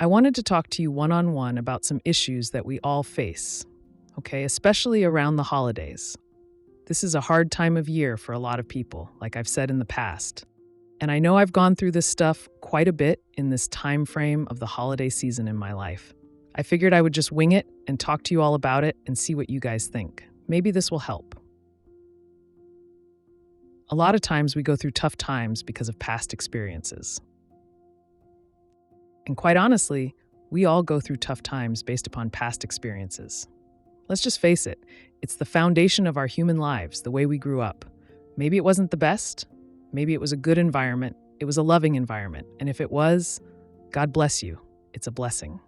I wanted to talk to you one-on-one about some issues that we all face, okay, especially around the holidays. This is a hard time of year for a lot of people, like I've said in the past. And I know I've gone through this stuff quite a bit in this time frame of the holiday season in my life. I figured I would just wing it and talk to you all about it and see what you guys think. Maybe this will help. A lot of times we go through tough times because of past experiences. And quite honestly, we all go through tough times based upon past experiences. Let's just face it, it's the foundation of our human lives, the way we grew up. Maybe it wasn't the best, maybe it was a good environment, it was a loving environment, and if it was, God bless you, it's a blessing.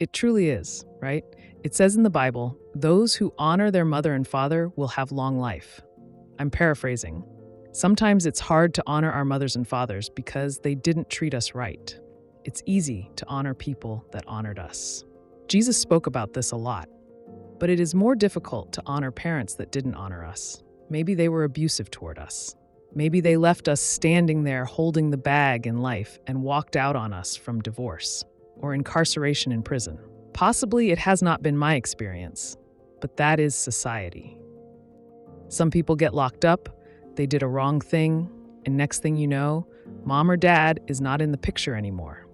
It truly is, right? It says in the Bible, those who honor their mother and father will have long life. I'm paraphrasing. Sometimes it's hard to honor our mothers and fathers because they didn't treat us right. It's easy to honor people that honored us. Jesus spoke about this a lot, but it is more difficult to honor parents that didn't honor us. Maybe they were abusive toward us. Maybe they left us standing there holding the bag in life and walked out on us from divorce or incarceration in prison. Possibly it has not been my experience, but that is society. Some people get locked up, they did a wrong thing, and next thing you know, mom or dad is not in the picture anymore.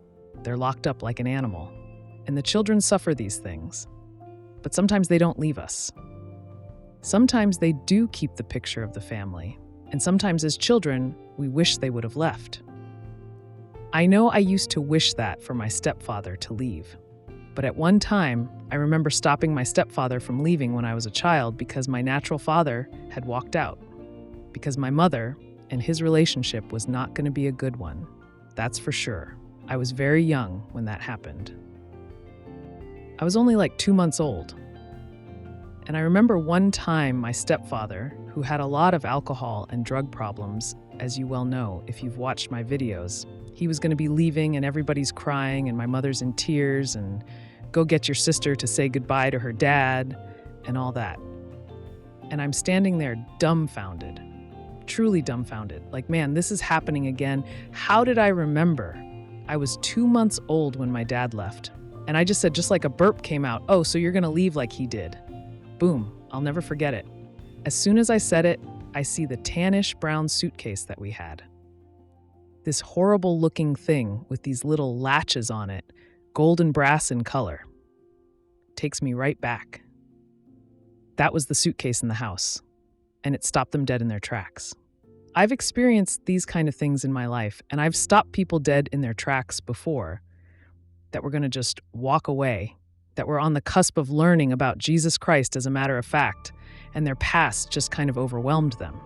They're locked up like an animal, and the children suffer these things. But sometimes they don't leave us. Sometimes they do keep the picture of the family, and sometimes as children, we wish they would have left. I know I used to wish that for my stepfather to leave. But at one time, I remember stopping my stepfather from leaving when I was a child because my natural father had walked out. Because my mother and his relationship was not going to be a good one. That's for sure. I was very young when that happened. I was only like 2 months old. And I remember one time my stepfather, who had a lot of alcohol and drug problems, as you well know if you've watched my videos, he was going to be leaving and everybody's crying and my mother's in tears and go get your sister to say goodbye to her dad and all that. And I'm standing there dumbfounded, truly dumbfounded. Like, man, this is happening again. How did I remember? I was 2 months old when my dad left. And I just said, just like a burp came out, oh, so you're going to leave like he did. Boom, I'll never forget it. As soon as I said it, I see the tannish brown suitcase that we had. This horrible looking thing with these little latches on it, golden brass in color. Takes me right back. That was the suitcase in the house, and it stopped them dead in their tracks. I've experienced these kind of things in my life, and I've stopped people dead in their tracks before that were going to just walk away, that were on the cusp of learning about Jesus Christ as a matter of fact, and their past just kind of overwhelmed them.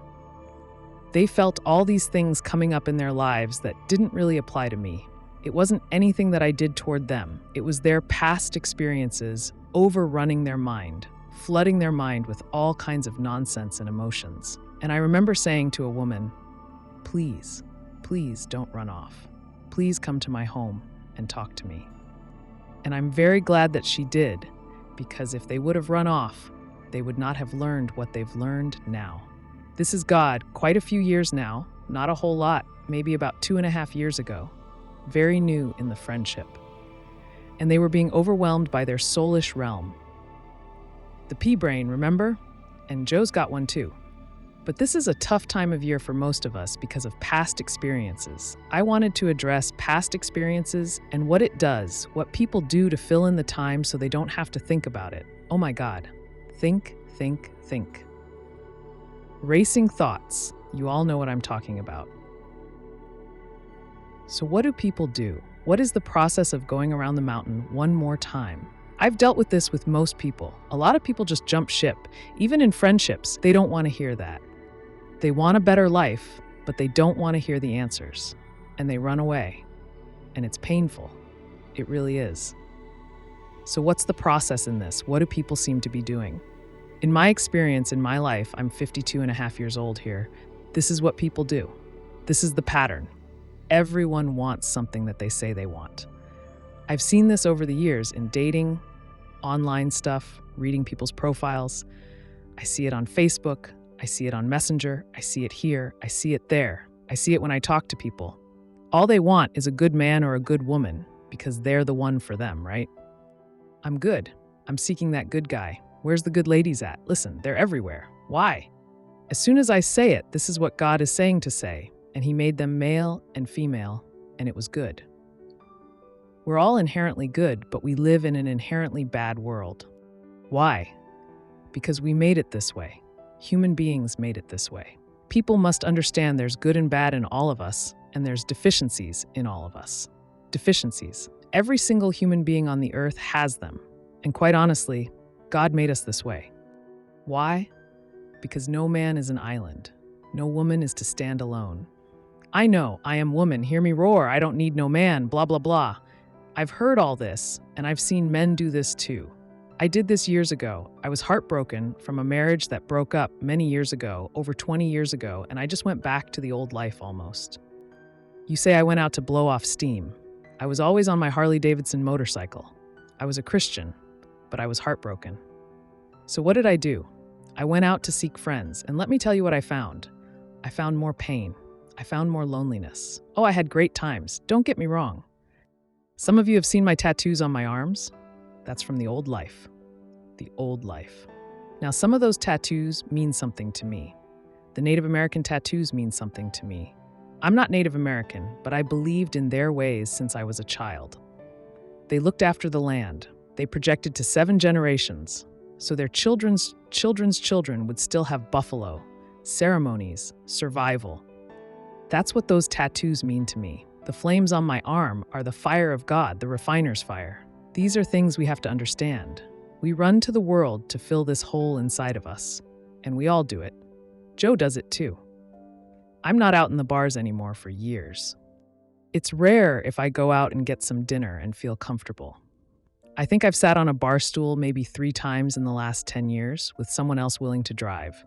They felt all these things coming up in their lives that didn't really apply to me. It wasn't anything that I did toward them. It was their past experiences overrunning their mind, flooding their mind with all kinds of nonsense and emotions. And I remember saying to a woman, please, please don't run off. Please come to my home and talk to me. And I'm very glad that she did, because if they would have run off, they would not have learned what they've learned now. This is God, quite a few years now, not a whole lot, maybe about 2.5 years ago, very new in the friendship. And they were being overwhelmed by their soulish realm. The pea brain, remember? And Joe's got one too. But this is a tough time of year for most of us because of past experiences. I wanted to address past experiences and what it does, what people do to fill in the time so they don't have to think about it. Oh my God. Think, think, think. Racing thoughts. You all know what I'm talking about. So what do people do? What is the process of going around the mountain one more time? I've dealt with this with most people. A lot of people just jump ship. Even in friendships, they don't want to hear that. They want a better life, but they don't want to hear the answers. And they run away. And it's painful. It really is. So what's the process in this? What do people seem to be doing? In my experience, in my life, I'm 52.5 years old here. This is what people do. This is the pattern. Everyone wants something that they say they want. I've seen this over the years in dating, online stuff, reading people's profiles. I see it on Facebook. I see it on Messenger. I see it here. I see it there. I see it when I talk to people. All they want is a good man or a good woman because they're the one for them, right? I'm good. I'm seeking that good guy. Where's the good ladies at? Listen, they're everywhere. Why? As soon as I say it, this is what God is saying to say, and He made them male and female, and it was good. We're all inherently good, but we live in an inherently bad world. Why? Because we made it this way. Human beings made it this way. People must understand there's good and bad in all of us, and there's deficiencies in all of us. Deficiencies. Every single human being on the earth has them. And quite honestly, God made us this way. Why? Because no man is an island. No woman is to stand alone. I know, I am woman, hear me roar, I don't need no man, blah, blah, blah. I've heard all this, and I've seen men do this too. I did this years ago. I was heartbroken from a marriage that broke up many years ago, over 20 years ago, and I just went back to the old life almost. You say I went out to blow off steam. I was always on my Harley-Davidson motorcycle. I was a Christian, but I was heartbroken. So what did I do? I went out to seek friends, and let me tell you what I found. I found more pain. I found more loneliness. Oh, I had great times. Don't get me wrong. Some of you have seen my tattoos on my arms. That's from the old life. The old life. Now, some of those tattoos mean something to me. The Native American tattoos mean something to me. I'm not Native American, but I believed in their ways since I was a child. They looked after the land. They projected to 7 generations, so their children's children would still have buffalo, ceremonies, survival. That's what those tattoos mean to me. The flames on my arm are the fire of God, the refiner's fire. These are things we have to understand. We run to the world to fill this hole inside of us, and we all do it. Joe does it too. I'm not out in the bars anymore for years. It's rare if I go out and get some dinner and feel comfortable. I think I've sat on a bar stool maybe 3 times in the last 10 years with someone else willing to drive.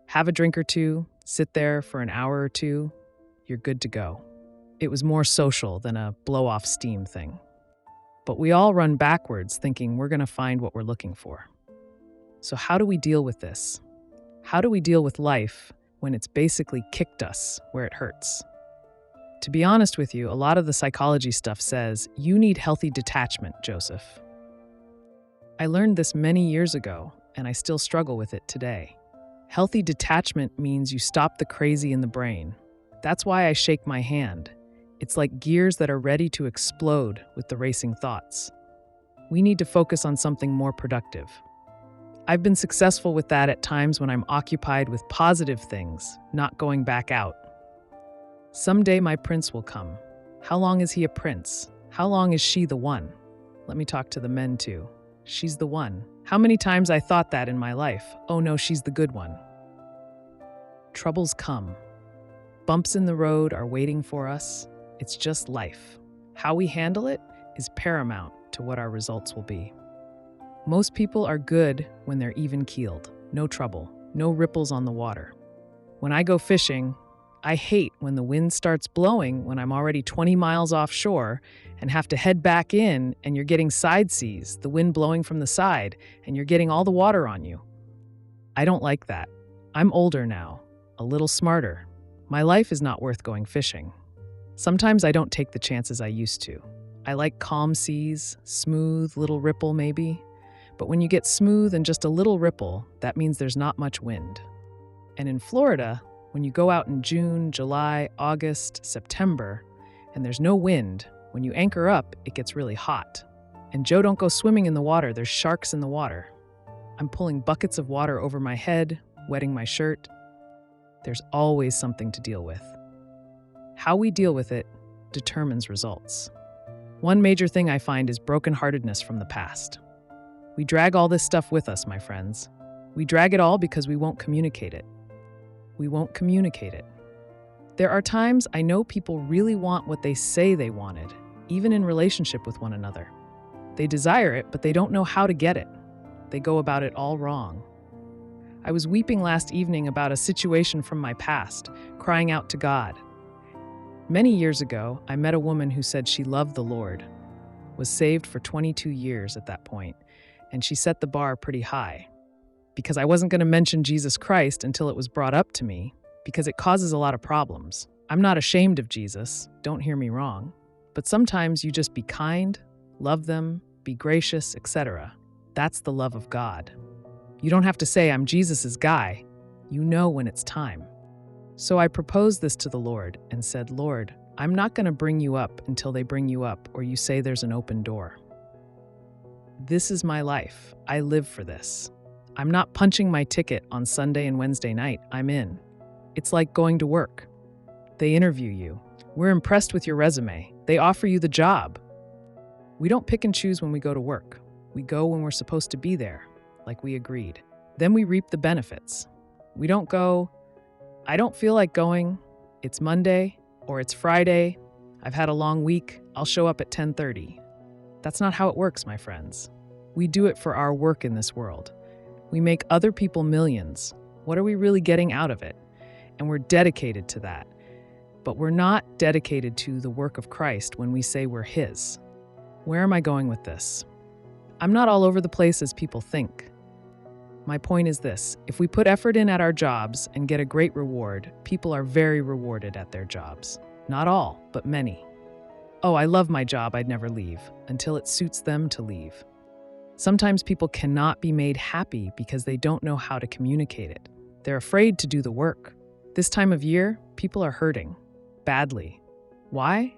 Have a drink or two, sit there for an hour or two, you're good to go. It was more social than a blow-off steam thing. But we all run backwards thinking we're going to find what we're looking for. So how do we deal with this? How do we deal with life when it's basically kicked us where it hurts? To be honest with you, a lot of the psychology stuff says you need healthy detachment, Joseph. I learned this many years ago, and I still struggle with it today. Healthy detachment means you stop the crazy in the brain. That's why I shake my hand. It's like gears that are ready to explode with the racing thoughts. We need to focus on something more productive. I've been successful with that at times when I'm occupied with positive things, not going back out. Someday my prince will come. How long is he a prince? How long is she the one? Let me talk to the men too. She's the one. How many times I thought that in my life? Oh no, she's the good one. Troubles come. Bumps in the road are waiting for us. It's just life. How we handle it is paramount to what our results will be. Most people are good when they're even-keeled, no trouble, no ripples on the water. When I go fishing, I hate when the wind starts blowing when I'm already 20 miles offshore and have to head back in and you're getting side seas, the wind blowing from the side, and you're getting all the water on you. I don't like that. I'm older now, a little smarter. My life is not worth going fishing. Sometimes I don't take the chances I used to. I like calm seas, smooth, little ripple maybe. But when you get smooth and just a little ripple, that means there's not much wind. And in Florida, when you go out in June, July, August, September, and there's no wind, when you anchor up, it gets really hot. And Joe, don't go swimming in the water, there's sharks in the water. I'm pulling buckets of water over my head, wetting my shirt. There's always something to deal with. How we deal with it determines results. One major thing I find is brokenheartedness from the past. We drag all this stuff with us, my friends. We drag it all because we won't communicate it. We won't communicate it. There are times I know people really want what they say they wanted, even in relationship with one another. They desire it, but they don't know how to get it. They go about it all wrong. I was weeping last evening about a situation from my past, crying out to God. Many years ago, I met a woman who said she loved the Lord, was saved for 22 years at that point, and she set the bar pretty high. Because I wasn't going to mention Jesus Christ until it was brought up to me, because it causes a lot of problems. I'm not ashamed of Jesus, don't hear me wrong, but sometimes you just be kind, love them, be gracious, etc. That's the love of God. You don't have to say, I'm Jesus's guy. You know when it's time. So I proposed this to the Lord and said, Lord, I'm not going to bring you up until they bring you up or you say there's an open door. This is my life. I live for this. I'm not punching my ticket on Sunday and Wednesday night. I'm in. It's like going to work. They interview you. We're impressed with your resume. They offer you the job. We don't pick and choose when we go to work. We go when we're supposed to be there, like we agreed. Then we reap the benefits. We don't go, I don't feel like going. It's Monday or it's Friday. I've had a long week. I'll show up at 10:30. That's not how it works, my friends. We do it for our work in this world. We make other people millions. What are we really getting out of it? And we're dedicated to that. But we're not dedicated to the work of Christ when we say we're His. Where am I going with this? I'm not all over the place as people think. My point is this: if we put effort in at our jobs and get a great reward, people are very rewarded at their jobs. Not all, but many. Oh, I love my job, I'd never leave, until it suits them to leave. Sometimes people cannot be made happy because they don't know how to communicate it. They're afraid to do the work. This time of year, people are hurting. Badly. Why?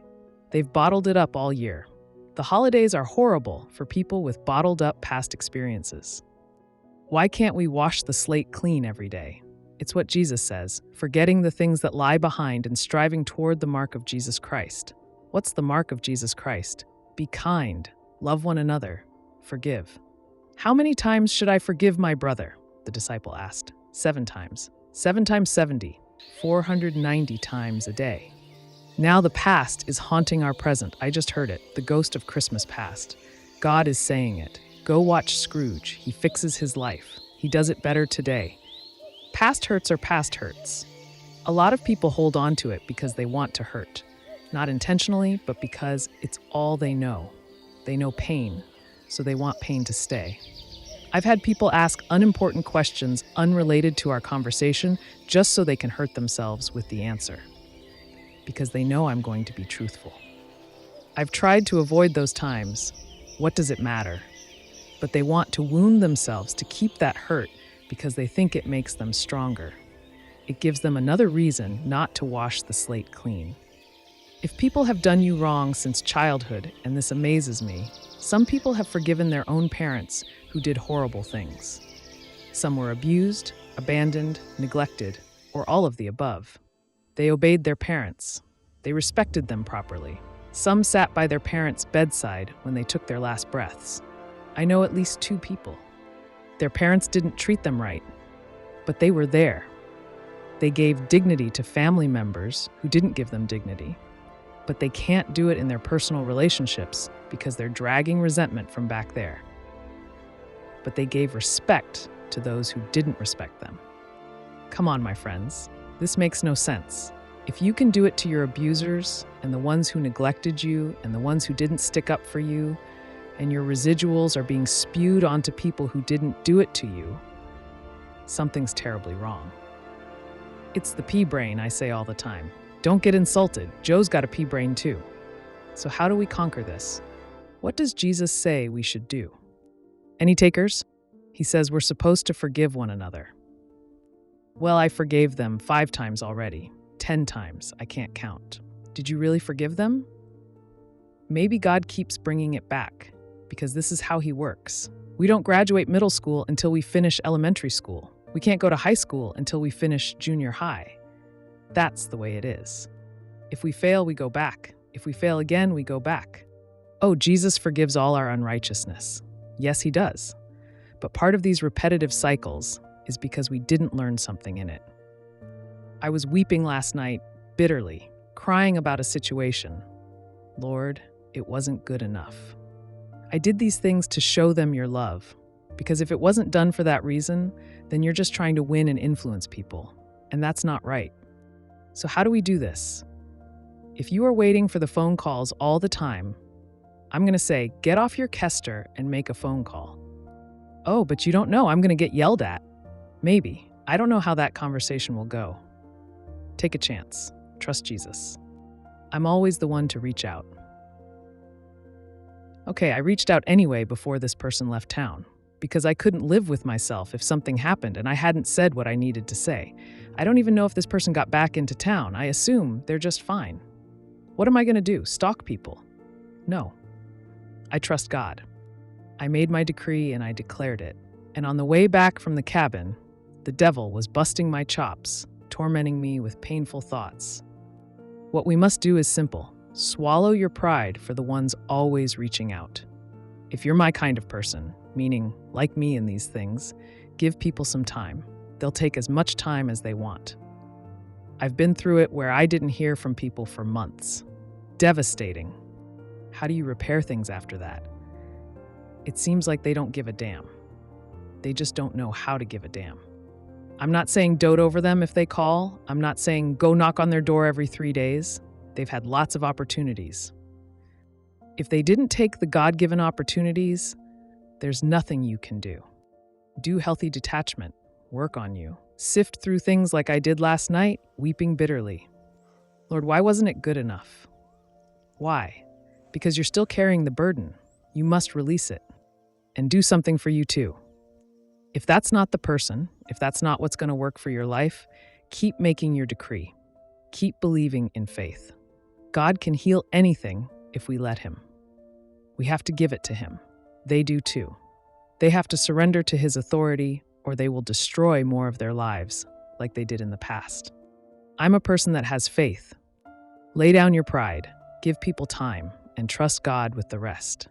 They've bottled it up all year. The holidays are horrible for people with bottled up past experiences. Why can't we wash the slate clean every day? It's what Jesus says, forgetting the things that lie behind and striving toward the mark of Jesus Christ. What's the mark of Jesus Christ? Be kind, love one another, forgive. How many times should I forgive my brother? The disciple asked. 7 times. 7 times 70. 490 times a day. Now the past is haunting our present. I just heard it, the ghost of Christmas past. God is saying it. Go watch Scrooge. He fixes his life. He does it better today. Past hurts are past hurts. A lot of people hold on to it because they want to hurt. Not intentionally, but because it's all they know. They know pain, so they want pain to stay. I've had people ask unimportant questions unrelated to our conversation just so they can hurt themselves with the answer. Because they know I'm going to be truthful. I've tried to avoid those times. What does it matter? But they want to wound themselves to keep that hurt because they think it makes them stronger. It gives them another reason not to wash the slate clean. If people have done you wrong since childhood, and this amazes me, some people have forgiven their own parents who did horrible things. Some were abused, abandoned, neglected, or all of the above. They obeyed their parents. They respected them properly. Some sat by their parents' bedside when they took their last breaths. I know at least 2 people. Their parents didn't treat them right, but they were there. They gave dignity to family members who didn't give them dignity, but they can't do it in their personal relationships because they're dragging resentment from back there. But they gave respect to those who didn't respect them. Come on, my friends. This makes no sense. If you can do it to your abusers and the ones who neglected you and the ones who didn't stick up for you, and your residuals are being spewed onto people who didn't do it to you, something's terribly wrong. It's the pea brain, I say all the time. Don't get insulted. Joe's got a pea brain too. So how do we conquer this? What does Jesus say we should do? Any takers? He says we're supposed to forgive one another. Well, I forgave them 5 times already. 10 times, I can't count. Did you really forgive them? Maybe God keeps bringing it back, because this is how He works. We don't graduate middle school until we finish elementary school. We can't go to high school until we finish junior high. That's the way it is. If we fail, we go back. If we fail again, we go back. Oh, Jesus forgives all our unrighteousness. Yes, He does. But part of these repetitive cycles is because we didn't learn something in it. I was weeping last night, bitterly, crying about a situation. Lord, it wasn't good enough. I did these things to show them your love, because if it wasn't done for that reason, then you're just trying to win and influence people, and that's not right. So how do we do this? If you are waiting for the phone calls all the time, I'm going to say, get off your Kester and make a phone call. Oh, but you don't know, I'm going to get yelled at. Maybe. I don't know how that conversation will go. Take a chance. Trust Jesus. I'm always the one to reach out. Okay, I reached out anyway before this person left town, because I couldn't live with myself if something happened and I hadn't said what I needed to say. I don't even know if this person got back into town. I assume they're just fine. What am I going to do? Stalk people? No. I trust God. I made my decree and I declared it. And on the way back from the cabin, the devil was busting my chops, tormenting me with painful thoughts. What we must do is simple. Swallow your pride for the ones always reaching out. If you're my kind of person, meaning like me in these things, give people some time. They'll take as much time as they want. I've been through it where I didn't hear from people for months. Devastating. How do you repair things after that? It seems like they don't give a damn. They just don't know how to give a damn. I'm not saying dote over them if they call. I'm not saying go knock on their door every 3 days. They've had lots of opportunities. If they didn't take the God-given opportunities, there's nothing you can do. Do healthy detachment. Work on you. Sift through things like I did last night, weeping bitterly. Lord, why wasn't it good enough? Why? Because you're still carrying the burden. You must release it. And do something for you too. If that's not the person, if that's not what's going to work for your life, keep making your decree. Keep believing in faith. God can heal anything if we let Him. We have to give it to Him. They do too. They have to surrender to His authority, or they will destroy more of their lives, like they did in the past. I'm a person that has faith. Lay down your pride, give people time, and trust God with the rest.